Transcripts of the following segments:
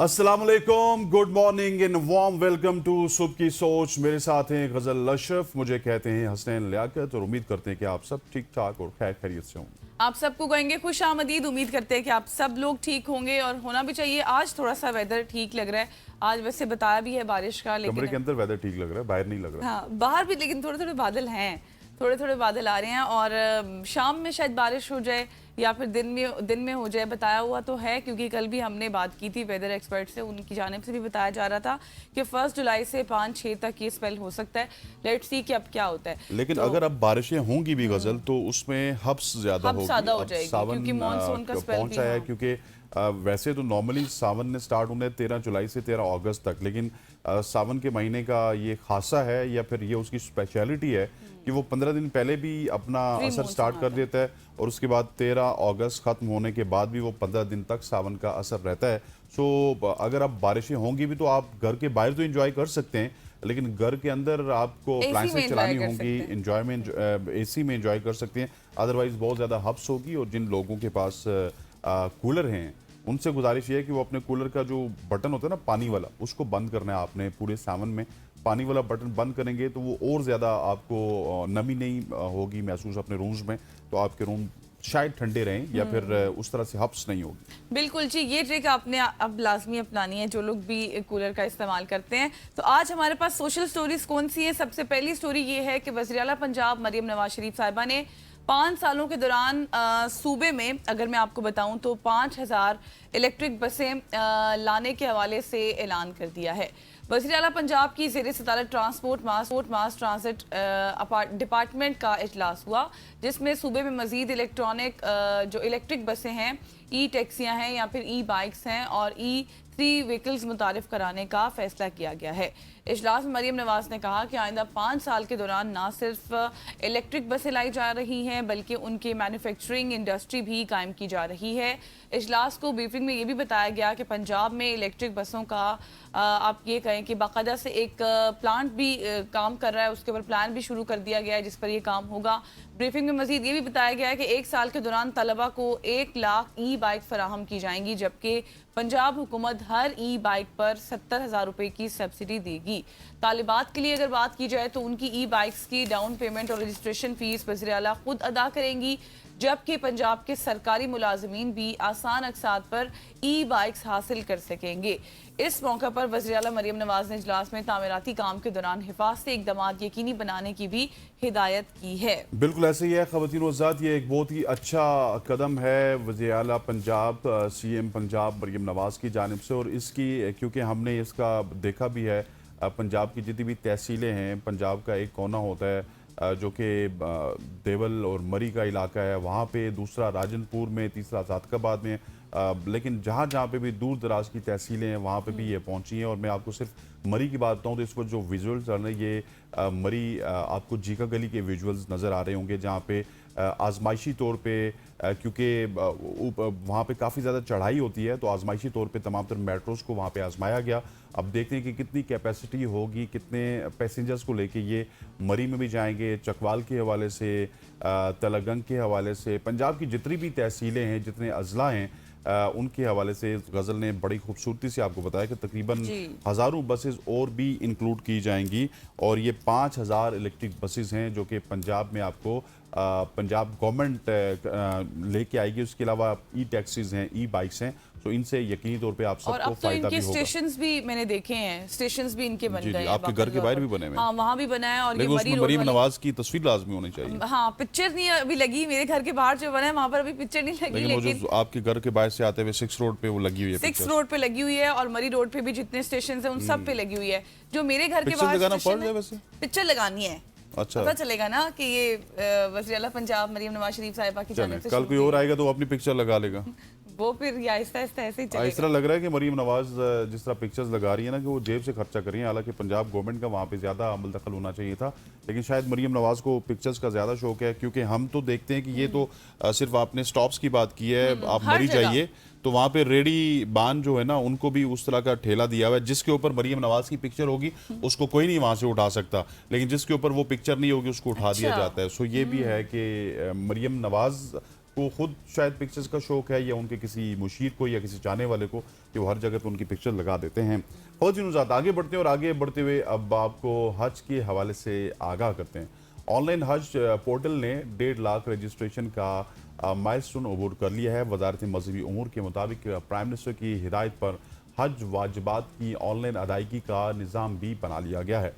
अस्सलामुअलैकुम, good morning and warm welcome to सुबह की सोच। मेरे साथ हैं गजल अशरफ, मुझे कहते हैं हसनैन लियाकत, और उम्मीद करते हैं कि आप सब ठीक ठाक और खैर खैरियत से होंगे। आप सबको कहेंगे खुश आमदीद। उम्मीद करते हैं कि आप सब लोग ठीक होंगे और होना भी चाहिए। आज थोड़ा सा वेदर ठीक लग रहा है। आज वैसे बताया भी है बारिश का, कमरे के लेकिन अंदर वेदर ठीक लग रहा है, बाहर नहीं लग रहा। हाँ बाहर भी, लेकिन थोड़े थोड़े बादल हैं, थोड़े थोड़े बादल आ रहे हैं और शाम में शायद बारिश हो जाए या फिर दिन में हो जाए। बताया हुआ तो है, क्योंकि कल भी हमने बात की थी वेदर एक्सपर्ट से, उनकी जानिब से भी बताया जा रहा था कि 1 जुलाई से 5-6 तक ये स्पेल हो सकता है। लेट्स सी कि अब क्या होता है। लेकिन अगर अब बारिशें होंगी भी गजल, तो उसमें हब्स ज्यादा हब्स ज्यादा हो होगी। जाएगी, सावन क्योंकि मॉनसून का स्पेल पहुंचा भी, है, हाँ। क्योंकि वैसे तो नॉर्मली सावन ने स्टार्ट होने 13 जुलाई से 13 अगस्त तक, लेकिन सावन के महीने का ये खासा है या फिर ये उसकी स्पेशलिटी है कि वो 15 दिन पहले भी अपना असर स्टार्ट कर देता है, और उसके बाद 13 अगस्त खत्म होने के बाद भी वो 15 दिन तक सावन का असर रहता है। सो अगर अब बारिशें होंगी भी तो आप घर के बाहर तो एंजॉय कर सकते हैं, लेकिन घर के अंदर आपको अप्लायंसेस चलानी होंगी, एंजॉयमेंट एसी में एंजॉय कर सकते हैं। अदरवाइज बहुत ज़्यादा हब्स होगी। और जिन लोगों के पास कूलर हैं, उनसे गुजारिश ये है कि वो अपने कूलर का जो बटन होता है ना पानी वाला, उसको बंद करना है आपने। पूरे सावन में पानी वाला बटन बंद करेंगे तो वो और ज़्यादा आपको नमी नहीं होगी महसूस अपने रूम्स में, तो आपके रूम शायद ठंडे रहें या फिर उस तरह से हब्स नहीं होगी। बिल्कुल जी, ये ट्रिक आपने अब लाजमी अपनानी है, जो लोग भी कूलर का इस्तेमाल करते हैं। तो आज हमारे पास सोशल स्टोरीज कौन सी है? सबसे पहली स्टोरी ये है कि वज़ीर आला पंजाब मरियम नवाज शरीफ साहिबा ने 5 सालों के दौरान सूबे में, अगर मैं आपको बताऊं तो 5000 इलेक्ट्रिक बसें लाने के हवाले से ऐलान कर दिया है। वज़ीर आला पंजाब की ज़ेर सदारत ट्रांसपोर्ट मास ट्रांसिट डिपार्टमेंट का इजलास हुआ, जिसमें सूबे में मजीद जो इलेक्ट्रिक बसें हैं, ई टैक्सियाँ हैं या फिर ई बाइक्स हैं और ई3 व्हीकल्स मुतारिफ कराने का फैसला किया गया है। इजलास में मरियम नवाज ने कहा कि आइंदा 5 साल के दौरान ना सिर्फ इलेक्ट्रिक बसें लाई जा रही हैं, बल्कि उनकी मैन्युफैक्चरिंग इंडस्ट्री भी कायम की जा रही है। इजलास को ब्रीफिंग में ये भी बताया गया कि पंजाब में इलेक्ट्रिक बसों का आप ये कहें कि बाकायदा से एक प्लांट भी काम कर रहा है, उसके ऊपर प्लान भी शुरू कर दिया गया है जिस पर यह काम होगा। ब्रीफिंग में मजीद ये भी बताया गया है कि 1 साल के दौरान तलबा को 1 लाख ई बाइक फराहम की जाएंगी, जबकि पंजाब हुकूमत हर ई बाइक पर 70,000 रुपए की सब्सिडी देगी। तालिबात के लिए अगर बात की जाए तो उनकी ई बाइक्स की डाउन पेमेंट और रजिस्ट्रेशन फीस वज़ीर आला खुद अदा करेंगी, जबकि पंजाब के सरकारी मुलाजमीन भी आसान अकसात पर ई बाइक्स हासिल कर सकेंगे। इस मौका पर वज़ीर आला मरियम नवाज ने इजलास में तामीराती काम के दौरान हिफाजती इक़दाम यकीनी बनाने की भी हिदायत की है। बिल्कुल ऐसे ही है ख़वातीन व हज़रात, ये एक बहुत ही अच्छा कदम है वज़ीर आला पंजाब CM पंजाब मरियम नवाज की जानिब से। और इसकी क्योंकि हमने इसका देखा भी है, पंजाब की जितनी भी तहसीलें हैं, पंजाब का एक कोना होता है जो कि देवल और मरी का इलाका है, वहाँ पे दूसरा राजनपुर में, तीसरा ज़ातकाबाद में, लेकिन जहाँ जहाँ पे भी दूर दराज की तहसीलें हैं वहाँ पे भी ये पहुँची हैं। और मैं आपको सिर्फ मरी की बात बताऊँ तो इस वक्त जो विजुअल्स आ रहे हैं, ये मरी आपको जीका गली के विजुअल्स नज़र आ रहे होंगे, जहाँ पे आजमाइशी तौर पे क्योंकि वहाँ पे काफ़ी ज़्यादा चढ़ाई होती है, तो आजमाइशी तौर पे तमाम तर मेट्रोज़ को वहाँ पे आजमाया गया। अब देखते हैं कि कितनी कैपेसिटी होगी, कितने पैसेंजर्स को लेके ये मरी में भी जाएंगे। चकवाल के हवाले से, तलगंग के हवाले से, पंजाब की जितनी भी तहसीलें हैं, जितने अजला हैं, उनके हवाले से गज़ल ने बड़ी खूबसूरती से आपको बताया कि तकरीबन हज़ारों बसेस और भी इंक्लूड की जाएंगी। और ये 5000 इलेक्ट्रिक बसेस हैं जो कि पंजाब में आपको पंजाब गवर्नमेंट लेके आएगी। उसके अलावा ई टैक्सीज हैं, ई बाइक्स हैं, तो इनसे यकीनी तौर पे आप सबको फायदा भी होगा। स्टेशंस भी मैंने देखे हैं, स्टेशंस भी इनके बन गए हैं, आपके घर के बाहर भी बने हुए हैं। हाँ, वहाँ भी बना है। और लेकिन उसमें मरीम नवाज की तस्वीर लाजमी होनी चाहिए। हाँ, पिक्चर नहीं अभी लगी, मेरे घर के बाहर जो बना है वहाँ पर अभी पिक्चर नहीं लगी, लेकिन आपके घर के बाहर से आते हुए 6 रोड पे वो लगी हुई है। 6 रोड पे लगी हुई है और मरी रोड पे भी जितने स्टेशन है उन सब पे लगी हुई है। जो मेरे घर के बाहर पिक्चर लगानी है, अच्छा पता चलेगा ना कि ये वज़ीर आला पंजाब मरियम नवाज शरीफ साहिबा की जानिब से। कल कोई और आएगा तो अपनी पिक्चर लगा लेगा, वो फिर आहिस्ता आहिस्ता ऐसे ही चलेगा। इस तरह लग रहा है कि मरियम नवाज जिस तरह पिक्चर्स लगा रही है ना, कि वो जेब से खर्चा कर रही है। हालांकि पंजाब गवर्नमेंट का वहाँ पे ज़्यादा अमल दखल होना चाहिए था, लेकिन शायद मरियम नवाज को पिक्चर्स का ज़्यादा शौक है। क्योंकि हम तो देखते हैं कि ये तो सिर्फ आपने स्टॉप्स की बात की है, आप मरी जाइए तो वहाँ पे रेडी बान जो है ना, उनको भी उस तरह का ठेला दिया हुआ है जिसके ऊपर मरियम नवाज की पिक्चर होगी, उसको कोई नहीं वहाँ से उठा सकता, लेकिन जिसके ऊपर वो पिक्चर नहीं होगी उसको उठा दिया जाता है। सो ये भी है कि मरियम नवाज को खुद शायद पिक्चर्स का शौक है, या उनके किसी मुशीर को या किसी चाहने वाले को, कि वो हर जगह पे उनकी पिक्चर लगा देते हैं। फौजी नुज़ात, आगे बढ़ते हैं और आगे बढ़ते हुए अब आपको हज के हवाले से आगाह करते हैं। ऑनलाइन हज पोर्टल ने 1.5 लाख रजिस्ट्रेशन का माइलस्टोन अबूर कर लिया है। वजारत मजहबी उमूर के मुताबिक प्राइम मिनिस्टर की हिदायत पर हज वाजिबात की ऑनलाइन अदायगी का निज़ाम भी बना लिया गया है।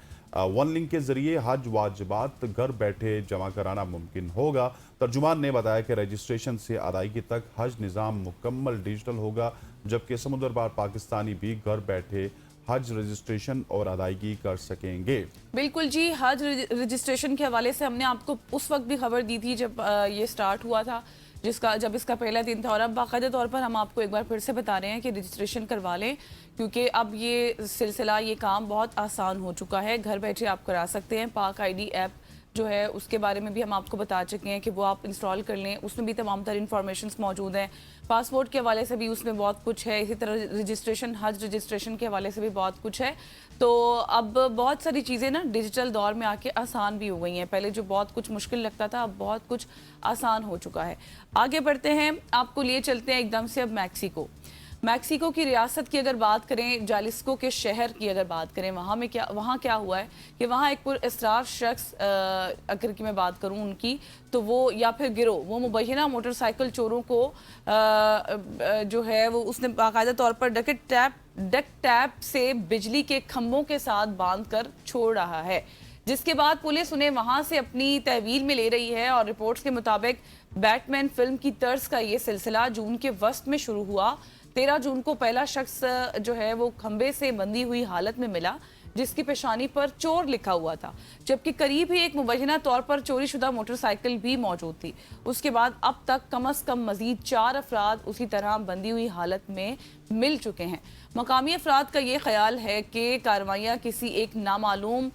वन लिंक के जरिए हज वाजिबात घर बैठे जमा कराना मुमकिन होगा। तर्जुमान ने बताया कि रजिस्ट्रेशन से अदायगी तक हज निज़ाम मुकम्मल डिजिटल होगा, जबकि समुद्र पार पाकिस्तानी भी घर बैठे हज रजिस्ट्रेशन और अदायगी कर सकेंगे। बिल्कुल जी, हज रजिस्ट्रेशन के हवाले से हमने आपको उस वक्त भी खबर दी थी जब ये स्टार्ट हुआ था, जब इसका पहला दिन था, और अब बाकायदा तौर पर हम आपको एक बार फिर से बता रहे हैं कि रजिस्ट्रेशन करवा लें, क्योंकि अब ये सिलसिला, ये काम बहुत आसान हो चुका है। घर बैठे आप करा सकते हैं। पाक आईडी ऐप जो है उसके बारे में भी हम आपको बता चुके हैं कि वो आप इंस्टॉल कर लें। उसमें भी तमाम तर इंफॉर्मेशंस मौजूद हैं। पासपोर्ट के हवाले से भी उसमें बहुत कुछ है। इसी तरह रजिस्ट्रेशन, हज रजिस्ट्रेशन के हवाले से भी बहुत कुछ है। तो अब बहुत सारी चीज़ें ना डिजिटल दौर में आके आसान भी हो गई हैं। पहले जो बहुत कुछ मुश्किल लगता था, अब बहुत कुछ आसान हो चुका है। आगे बढ़ते हैं, आपको लिए चलते हैं एकदम से अब मैक्सिको की रियासत की अगर बात करें, जालिस्को के शहर की अगर बात करें, वहाँ क्या हुआ है कि वहाँ एक पुरअसरार शख्स, अगर की मैं बात करूँ उनकी, तो वो या फिर गिरोह, वो मुबैना मोटरसाइकिल चोरों को जो है वो उसने बाकायदा तौर पर डक टैप से बिजली के खंभों के साथ बांध कर छोड़ रहा है, जिसके बाद पुलिस उन्हें वहां से अपनी तहवील में ले रही है। और रिपोर्ट्स के मुताबिक बैटमैन फिल्म की तर्ज का ये सिलसिला जून के वस्त में शुरू हुआ। 13 जून को पहला शख्स जो है वो खंबे से बंधी हुई हालत में मिला, जिसकी पेशानी पर चोर लिखा हुआ था, जबकि करीब ही एक मुबैना तौर पर चोरी शुदा मोटरसाइकिल भी मौजूद थी। उसके बाद अब तक कम अज कम मजीद 4 अफराद उसी तरह बंधी हुई हालत में मिल चुके हैं। मकामी अफराद का ये ख्याल है कि कार्रवाइयाँ किसी एक नामालूम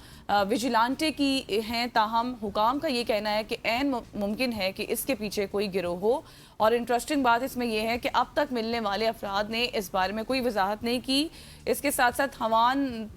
विजिलांटे की हैं, ताहम हुकाम का ये कहना है कि ऐन मुमकिन है कि इसके पीछे कोई गिरोह हो। और इंटरेस्टिंग बात इसमें यह है कि अब तक मिलने वाले अफराद ने इस बारे में कोई वजाहत नहीं की। इसके साथ साथ हवान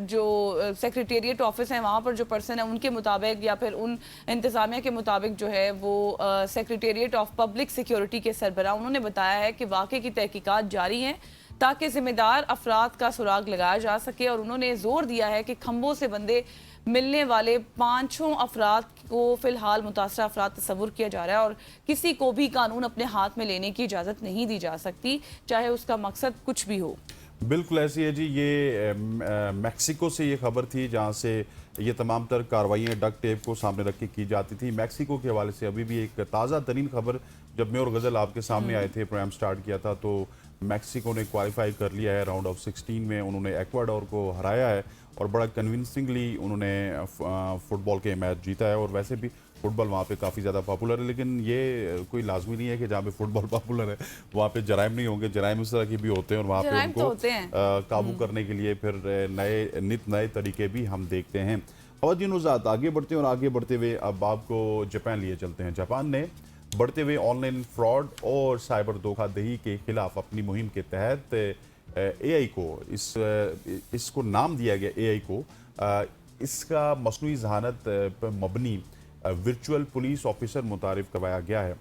जो सेक्रेटेरिएट ऑफिस है, वहाँ पर जो पर्सन है, उनके मुताबिक या फिर उन इंतज़ामिया के मुताबिक जो है वो सेक्रेटेरिएट ऑफ पब्लिक सिक्योरिटी के सरबराह, उन्होंने बताया है कि वाक़े की तहकीकात जारी हैं ताकि जिम्मेदार अफराद का सुराग लगाया जा सके। और उन्होंने जोर दिया है कि खंभों से बंधे मिलने वाले 5 अफराद को फिलहाल मुतासरा अफराद तस्वुर किया जा रहा है, और किसी को भी कानून अपने हाथ में लेने की इजाज़त नहीं दी जा सकती, चाहे उसका मकसद कुछ भी हो। बिल्कुल ऐसी है जी। ये मैक्सिको से ये खबर थी, जहाँ से ये तमाम तर कार्रवाइयाँ डक टेप को सामने रख के की जाती थी। मैक्सिको के हवाले से अभी भी एक ताज़ा तरीन खबर, जब मैं और गज़ल आपके सामने आए थे, प्रोग्राम स्टार्ट किया था, तो मैक्सिको ने क्वालिफाई कर लिया है राउंड ऑफ 16 में। उन्होंने एक्वाडोर को हराया है और बड़ा कन्विंसिंगली उन्होंने फुटबॉल के मैच जीता है। और वैसे भी फुटबॉल वहाँ पे काफ़ी ज़्यादा पॉपुलर है, लेकिन ये कोई लाजमी नहीं है कि जहाँ पे फुटबॉल पॉपुलर है वहाँ पे जराइम नहीं होंगे। जराइम इस तरह के भी होते हैं, और वहाँ पे उनको काबू करने के लिए फिर नए तरीके भी हम देखते हैं। ख़वातीन नुज़ात, आगे बढ़ते हैं और आगे बढ़ते हुए अब आपको जापान लिए चलते हैं। जापान ने बढ़ते हुए ऑनलाइन फ्रॉड और साइबर धोखाधड़ी के खिलाफ अपनी मुहिम के तहत एआई को इसको नाम दिया गया। एआई को इसका मसनूई ज़हानत पर मबनी वर्चुअल पुलिस ऑफिसर मुतारिफ करवाया गया है।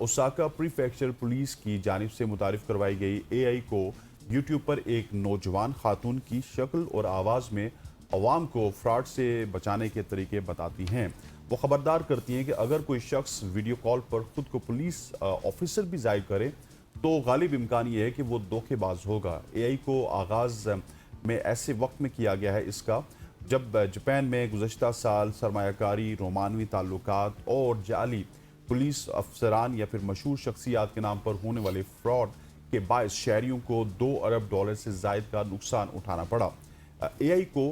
ओसाका प्रीफेक्चर पुलिस की जानिब से मुतारिफ करवाई गई एआई को यूट्यूब पर एक नौजवान खातून की शक्ल और आवाज़ में अवाम को फ्रॉड से बचाने के तरीके बताती हैं। वो खबरदार करती हैं कि अगर कोई शख्स वीडियो कॉल पर खुद को पुलिस ऑफिसर भी जाहिर करे तो गालिब इम्कान ये है कि वो धोखेबाज होगा। एआई को आगाज़ में ऐसे वक्त में किया गया है इसका, जब जापान में गुज़श्ता साल सरमायाकारी, रोमानवी ताल्लुकात और जाली पुलिस अफसरान या फिर मशहूर शख्सियात के नाम पर होने वाले फ्रॉड के बायस शहरियों को $2 अरब से ज़ायद का नुकसान उठाना पड़ा। एआई को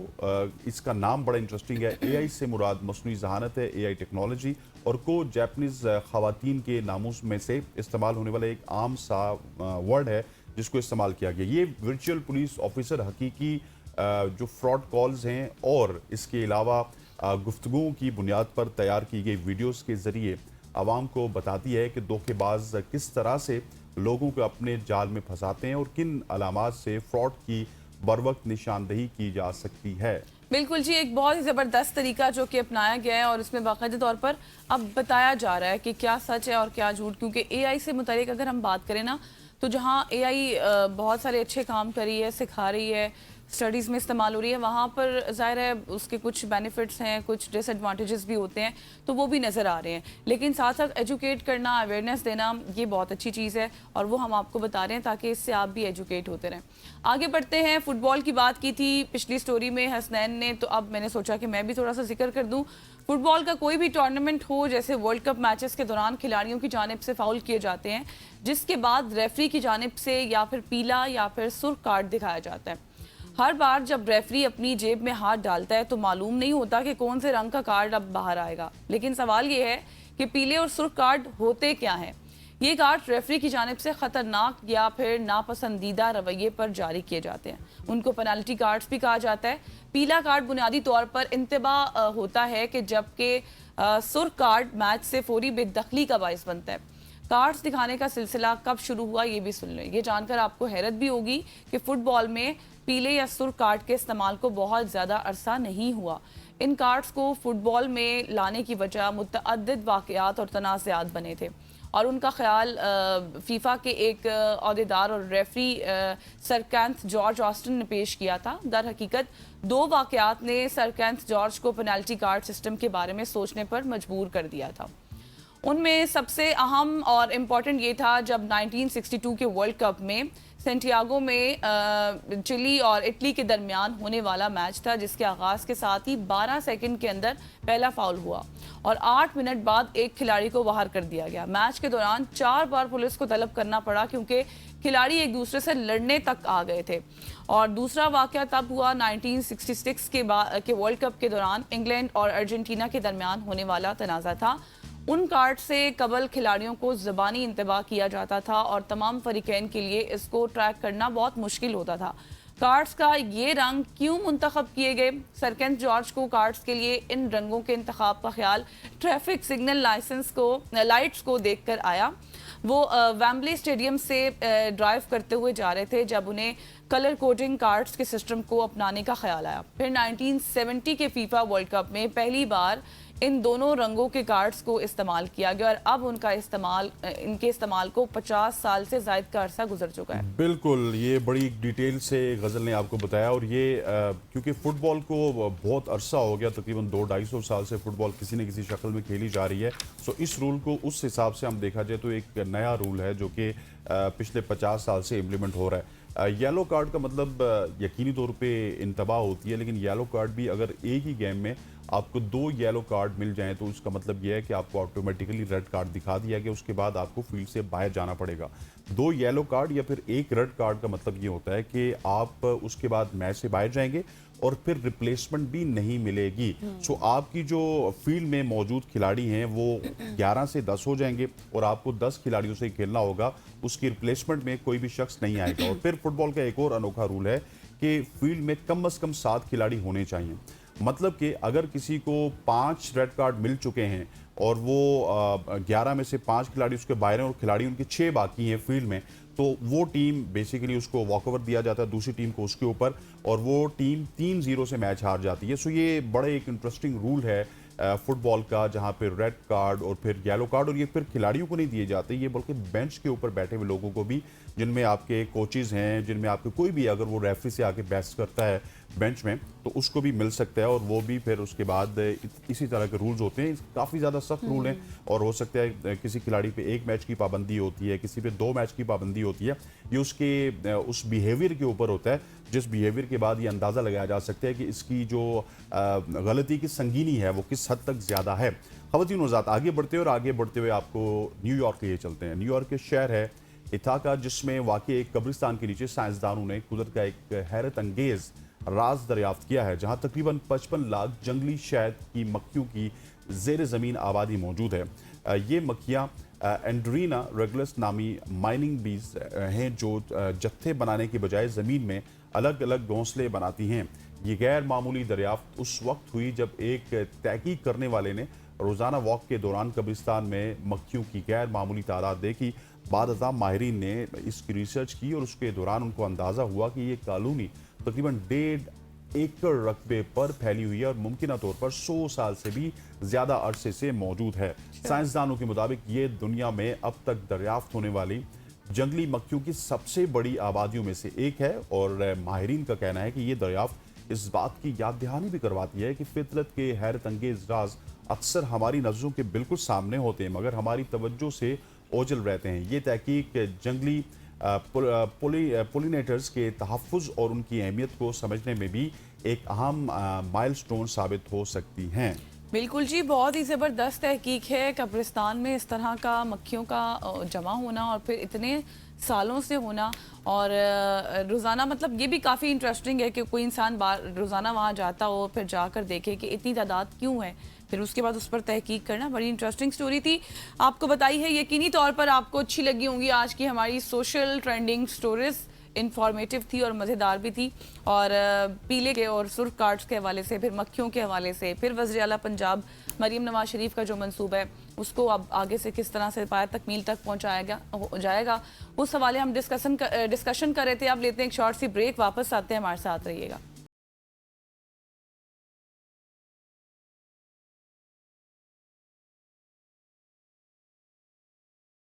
इसका नाम बड़ा इंटरेस्टिंग है। एआई से मुराद मसनूई ज़हानत है, एआई टेक्नोलॉजी, और को जापानीज़ ख़वातीन के नामूस में से इस्तेमाल होने वाला एक आम सा वर्ड है जिसको इस्तेमाल किया गया। ये वर्चुअल पुलिस ऑफिसर हकीकी जो फ्रॉड कॉल्स हैं और इसके अलावा गुफ्तगू की बुनियाद पर तैयार की गई वीडियोस के ज़रिए आवाम को बताती है कि धोखेबाज किस तरह से लोगों को अपने जाल में फंसाते हैं और किन अलामात से फ्रॉड की बर वक्त निशानदेही की जा सकती है। बिल्कुल जी, एक बहुत ही ज़बरदस्त तरीका जो कि अपनाया गया है और इसमें बाकायदे तौर पर अब बताया जा रहा है कि क्या सच है और क्या झूठ, क्योंकि एआई से मुतालिक अगर हम बात करें ना, तो जहाँ एआई बहुत सारे अच्छे काम कर रही है, सिखा रही है, स्टडीज़ में इस्तेमाल हो रही है, वहाँ पर ज़ाहिर है उसके कुछ बेनिफिट्स हैं, कुछ डिसएडवांटेजेस भी होते हैं, तो वो भी नज़र आ रहे हैं। लेकिन साथ साथ एजुकेट करना, अवेयरनेस देना, ये बहुत अच्छी चीज़ है और वो हम आपको बता रहे हैं ताकि इससे आप भी एजुकेट होते रहें। आगे बढ़ते हैं, फुटबॉल की बात की थी पिछली स्टोरी में हसनैन ने, तो अब मैंने सोचा कि मैं भी थोड़ा सा जिक्र कर दूं। फुटबॉल का कोई भी टूर्नामेंट हो, जैसे वर्ल्ड कप मैचेस के दौरान खिलाड़ियों की जानिब से फाउल किए जाते हैं, जिसके बाद रेफरी की जानिब से या फिर पीला या फिर सुर्ख कार्ड दिखाया जाता है। हर बार जब रेफरी अपनी जेब में हाथ डालता है तो मालूम नहीं होता कि कौन से रंग का कार्ड अब बाहर आएगा, लेकिन सवाल ये है कि पीले और सुर्ख कार्ड होते क्या हैं। ये कार्ड रेफरी की जानिब से खतरनाक या फिर नापसंदीदा रवैये पर जारी किए जाते हैं। उनको पेनल्टी कार्ड्स भी कहा जाता है। पीला कार्ड बुनियादी तौर पर इंतबाह होता है कि जबकि सुर्ख कार्ड मैच से फौरी बेदखली का बायस बनता है। कार्ड्स दिखाने का सिलसिला कब शुरू हुआ ये भी सुन लें। ये जानकर आपको हैरत भी होगी कि फुटबॉल में पीले या सुर्ख कार्ड के इस्तेमाल को बहुत ज़्यादा अरसा नहीं हुआ। इन कार्ड्स को फुटबॉल में लाने की वजह मुतअद्दिद वाक़यात और तनाज़ात बने थे और उनका ख्याल फीफा के एक अहदेदार और रेफरी सर केंथ जॉर्ज ऑस्टिन ने पेश किया था। दर हकीकत दो वाक़यात ने सर केंथ जॉर्ज को पेनल्टी कार्ड सिस्टम के बारे में सोचने पर मजबूर कर दिया था। उनमें सबसे अहम और इम्पॉर्टेंट ये था जब 1962 के वर्ल्ड कप में सेंटियागो में चिली और इटली के दरमियान होने वाला मैच था, जिसके आगाज़ के साथ ही 12 सेकंड के अंदर पहला फाउल हुआ और 8 मिनट बाद एक खिलाड़ी को बाहर कर दिया गया। मैच के दौरान 4 बार पुलिस को तलब करना पड़ा क्योंकि खिलाड़ी एक दूसरे से लड़ने तक आ गए थे। और दूसरा वाक़या तब हुआ 1966 के वर्ल्ड कप के दौरान इंग्लैंड और अर्जेंटीना के दरमियान होने वाला तनाज़ा था। उन कार्ड से कबल खिलाड़ियों को ज़बानी इंतबाह किया जाता था और तमाम फरीकैन के लिए इसको ट्रैक करना बहुत मुश्किल होता था। कार्ड्स का ये रंग क्यों मुंतखब किए गए? सर केंथ जॉर्ज को कार्ड्स के लिए इन रंगों के इंतखाब का ख्याल ट्रैफिक सिग्नल लाइट्स को देखकर आया। वो वेम्बले स्टेडियम से ड्राइव करते हुए जा रहे थे जब उन्हें कलर कोडिंग कार्ड्स के सिस्टम को अपनाने का ख्याल आया। फिर 1970 के फीफा वर्ल्ड कप में पहली बार इन दोनों रंगों के कार्ड्स को इस्तेमाल किया गया और अब इनके इस्तेमाल को 50 साल से ज़ायद का अरसा गुजर चुका है। बिल्कुल, ये बड़ी डिटेल से गज़ल ने आपको बताया और ये क्योंकि फ़ुटबॉल को बहुत अरसा हो गया, तकरीबन 200-250 साल से फ़ुटबॉल किसी न किसी शक्ल में खेली जा रही है। सो इस रूल को उस हिसाब से हम देखा जाए तो एक नया रूल है जो कि पिछले 50 साल से इम्प्लीमेंट हो रहा है। येलो कार्ड का मतलब यकीनी तौर पे इंतबाह होती है, लेकिन येलो कार्ड भी अगर एक ही गेम में आपको 2 येलो कार्ड मिल जाएं तो उसका मतलब यह है कि आपको ऑटोमेटिकली रेड कार्ड दिखा दिया गया, उसके बाद आपको फील्ड से बाहर जाना पड़ेगा। 2 येलो कार्ड या फिर 1 रेड कार्ड का मतलब ये होता है कि आप उसके बाद मैच से बाहर जाएंगे और फिर रिप्लेसमेंट भी नहीं मिलेगी। सो आपकी जो फील्ड में मौजूद खिलाड़ी हैं वो 11 से 10 हो जाएंगे और आपको 10 खिलाड़ियों से खेलना होगा, उसकी रिप्लेसमेंट में कोई भी शख्स नहीं आएगा। और फिर फुटबॉल का एक और अनोखा रूल है कि फील्ड में कम से कम 7 खिलाड़ी होने चाहिए। मतलब कि अगर किसी को 5 रेड कार्ड मिल चुके हैं और वो 11 में से 5 खिलाड़ी उसके बाहर हैं और खिलाड़ी उनके 6 बाकी हैं फील्ड में, तो वो टीम बेसिकली उसको वॉकओवर दिया जाता है दूसरी टीम को उसके ऊपर और वो टीम 3-0 से मैच हार जाती है। सो ये बड़ा एक इंटरेस्टिंग रूल है फुटबॉल का, जहाँ पे रेड कार्ड और फिर येलो कार्ड, और ये फिर खिलाड़ियों को नहीं दिए जाते, ये बल्कि बेंच के ऊपर बैठे हुए लोगों को भी, जिनमें आपके कोचेज़ हैं, जिनमें आपके कोई भी अगर वो रेफरी से आके बहस करता है बेंच में तो उसको भी मिल सकता है और वो भी फिर उसके बाद इसी तरह के रूल्स होते हैं। काफ़ी ज़्यादा सख्त रूल हैं और हो सकता है किसी खिलाड़ी पे 1 मैच की पाबंदी होती है, किसी पे 2 मैच की पाबंदी होती है। ये उसके उस बिहेवियर के ऊपर होता है, जिस बिहेवियर के बाद ये अंदाज़ा लगाया जा सकता है कि इसकी जो गलती की संगीनी है वो किस हद तक ज़्यादा है। ख़वातीन वज़ात, आगे बढ़ते हुए आपको न्यूयॉर्क लिए चलते हैं। न्यूयॉर्क के शहर है इथाका, जिसमें वाक़ई एक कब्रिस्तान के नीचे साइंसदानों ने कुदरत का एक हैरत अंगेज़ राज दरियाफ्त किया है, जहां तकरीबन 55 लाख जंगली शहद की मक्खियों की ज़ेर ज़मीन आबादी मौजूद है। ये मक्खियाँ एंड्रीना रेगुलस नामी माइनिंग बीज हैं जो जत्थे बनाने के बजाय ज़मीन में अलग अलग घोंसले बनाती हैं। ये गैर मामूली दरियाफ्त उस वक्त हुई जब एक तहकीक करने वाले ने रोज़ाना वॉक के दौरान कब्रिस्तान में मक्खियों की गैर मामूली तादाद देखी। बाद माहिरीन ने इसकी रिसर्च की और उसके दौरान उनको अंदाज़ा हुआ कि ये कॉलोनी तकरीबन एकड़ रकबे पर फैली हुई है और मुमकिन तौर पर 100 साल से भी ज्यादा अरसे से मौजूद है। साइंसदानों के मुताबिक ये दुनिया में अब तक दरियाफ्त होने वाली जंगली मक्खियों की सबसे बड़ी आबादियों में से एक है और माहिरीन का कहना है कि ये दरियाफ्त इस बात की याद दहानी भी करवाती है कि फितरत के हैरत अंगेज राज अक्सर हमारी नज़रों के बिल्कुल सामने होते हैं मगर हमारी तवज्जो से ओझल रहते हैं। ये तहकीक जंगली पोलिनेटर्स के तहफ़्फ़ुज़ और उनकी अहमियत को समझने में भी एक अहम माइलस्टोन साबित हो सकती हैं। बिल्कुल जी, बहुत ही ज़बरदस्त तहकीक है। कब्रिस्तान में इस तरह का मक्खियों का जमा होना और फिर इतने सालों से होना और रोज़ाना, मतलब ये भी काफ़ी इंटरेस्टिंग है कि कोई इंसान रोज़ाना वहाँ जाता हो फिर जाकर देखे कि इतनी तादाद क्यों है, फिर उसके बाद उस पर तहकीक करना। बड़ी इंटरेस्टिंग स्टोरी थी, आपको बताई है। यकीनी तौर पर आपको अच्छी लगी होंगी आज की हमारी सोशल ट्रेंडिंग स्टोरीज, इंफॉर्मेटिव थी और मज़ेदार भी थी। और पीले के और सुर्ख कार्ड्स के हवाले से, फिर मक्खियों के हवाले से, फिर वज़ीर आला पंजाब मरीम नवाज शरीफ का जो मंसूब है उसको अब आगे से किस तरह से पाया तकमील तक पहुँचाया जाएगा, उस हवाले हम डिस्कशन कर रहे थे। अब लेते हैं एक शॉर्ट सी ब्रेक, वापस आते हैं, हमारे साथ रहिएगा।